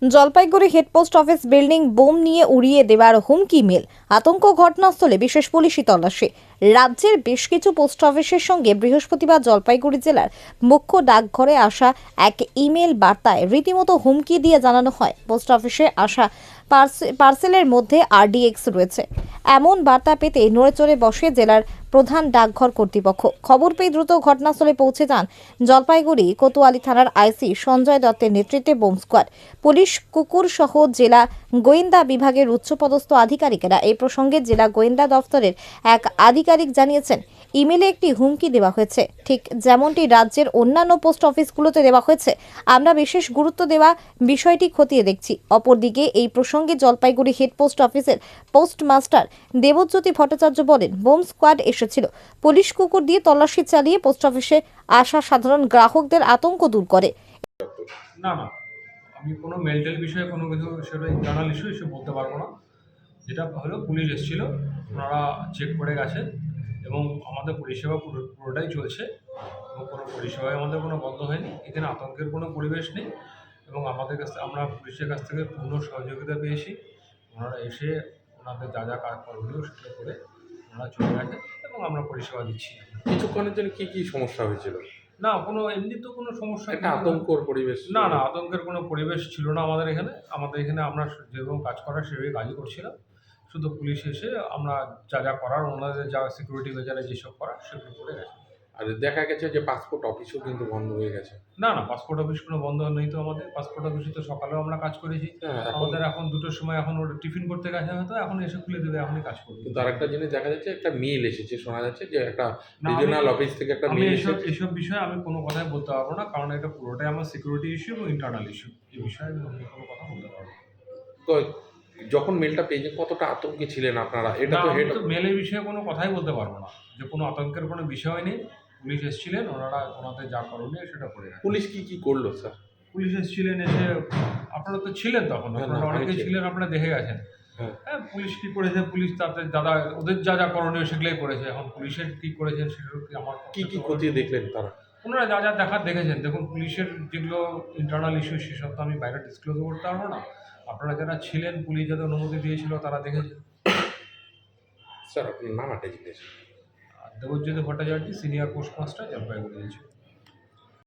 Jalpaiguri head post office building bomb নিয়ে উড়িয়ে দেওয়ার হুমকি মেল। আতঙ্ক ঘটনাস্থলে বিশেষ পুলিশি তল্লাশি। রাজ্যের বেশ কিছু পোস্ট অফিসের সঙ্গে বৃহস্পতিবার জলপাইগুড়ি জেলার মুখ্য ডাকঘরে আসা এক ইমেল বার্তায় রীতিমতো হুমকি দিয়ে জানানো হয় পোস্ট অফিসে আসা পার্সেলের মধ্যে আরডিএক্স রয়েছে। এমন বার্তা পেতে নড়েচড়ে বসে জেলার প্রধান ডাকঘর কর্তৃপক্ষ। খবর পেয়ে দ্রুত ঘটনাস্থলে পৌঁছে যান জলপাইগুড়ি কোতোয়ালি থানার আইসি সঞ্জয় দত্তের নেতৃত্বে বোম স্কোয়াড, পুলিশ, কুকুর সহ জেলা গোয়েন্দা বিভাগের উচ্চপদস্থ আধিকারিকেরা। এই প্রসঙ্গে জেলা গোয়েন্দা দফতরের এক আধিকারিক জানিয়েছেন, ইমেলে একটি হুমকি দেওয়া হয়েছে, ঠিক যেমনটি রাজ্যের অন্যান্য পোস্ট অফিসগুলোতে দেওয়া হয়েছে। আমরা বিশেষ গুরুত্ব দেওয়া বিষয়টি খতিয়ে দেখছি। অপরদিকে এই প্রসঙ্গে জলপাইগুড়ি হেড পোস্ট অফিসের পোস্টমাস্টার দেবজ্যোতি ভট্টাচার্য বলেন, বোম স্কোয়াড এসেছিল, পুলিশ কুকুর দিয়ে তল্লাশি চালিয়ে পোস্ট অফিসে আসা সাধারণ গ্রাহকদের আতঙ্ক দূর করে। না, না, আমি কোনো মেন্টাল বিষয়ে কোনো কিছু সেটা ইন্টারনাল ইস্যু বলতে পারবো না। যেটা হলো পুলিশ এসেছিল, ওনারা চেক করে গেছে এবং আমাদের পরিষেবা পুরোটাই চলছে এবং কোনো পরিষেবায় আমাদের কোনো বন্ধ হয়নি। এখানে আতঙ্কের কোনো পরিবেশ নেই এবং আমাদের কাছ থেকে আমরা পুলিশের কাছ থেকে পূর্ণ সহযোগিতা পেয়েছি। ওনারা এসে ওনাদের যা যা কাজ করণীয় সেটা করে ওনারা চলে গেছে এবং আমরা পরিষেবা দিচ্ছি। কিছুক্ষণের জন্য কি সমস্যা হয়েছিল? না, কোনো এমনি তো কোনো সমস্যা একটা ছিল না। আতঙ্কর পরিবেশ না, না, আতঙ্কের কোনো পরিবেশ ছিল না আমাদের এখানে। আমাদের এখানে আমরা যেরকম কাজ করার সেভাবেই কাজই করছিলাম। শুধু পুলিশ এসে আমরা যা যা করার, ওনাদের যা সিকিউরিটি মেজারে যেসব করার সেগুলো করে গেছে। আর দেখা গেছে যে পাসপোর্ট অফিসও কিন্তু বন্ধ হয়ে গেছে। না, না, পাসপোর্ট অফিস কোনো বন্ধ নেই তো আমাদের। পাসপোর্ট অফিসে তো সকালেও আমরা কাজ করেছি। হ্যাঁ, আমাদের এখন ২টোর সময় এখন ওরা টিফিন করতে গেছে হয়তো, এখন এসে খুলে দেবে, এখনই কাজ করবে। কিন্তু আরেকটা জিনিস দেখা যাচ্ছে, একটা মেইল এসেছে, শোনা যাচ্ছে যে একটা না, রিজিওনাল অফিস থেকে একটা আমি মেইল এসব এসেছে। এসব বিষয়ে আমি কোনো কথাই বলতে পারবো না। কারণ এটা পুরোটাই আমার সিকিউরিটি ইস্যু এবং ইন্টারনাল ইস্যু। এই বিষয়ে আমি অন্য কোনো কথা বলতে পারবো না। তো যখন মেইলটা পেয়েছেন কতটা আতঙ্কে ছিলেন আপনারা? এটা না, তো আমি হেড তো মেলের বিষয়ে কোনো কথাই বলতে পারবো না। যে কোনো আতঙ্কের কোনো বিষয় নেই। পুলিশ এসেছিলেন, ওনারা ওনাদের যা করণীয় সেটা করে গেছেন। পুলিশ কি করলো স্যার? পুলিশ এসেছিলেন, এসে আপনারা তো ছিলেন তখন, হ্যাঁ, আপনারা না, আমি অনেকেই ছিলাম। ছিলেন, আপনারা দেখে গেছেন। হ্যাঁ। হ্যাঁ, পুলিশ কি করেছে, পুলিশ তাদের ওদের যা যা করণীয় সেগুলোই করেছে। এখন পুলিশের কি করেছেন সেগুলো কি আমার কি পক্ষে তো খতিয়ে দেখলেন তারা? ওনারা যা যা দেখার দেখেছেন। দেখুন, পুলিশের যেগুলো ইন্টারনাল ইস্যু সেসব তো আমি বাইরে ডিসক্লোজ করতে পারবো না। আপনারা যারা ছিলেন, পুলিশ যাদের অনুমতি দিয়েছিল তারা দেখেছেন। স্যার আপনার নাম একটা জিজ্ঞেস। আর দেবজ্যোতি ভট্টাচার্য, সিনিয়র পোস্টমাস্টার, জলপাইগুড়ি।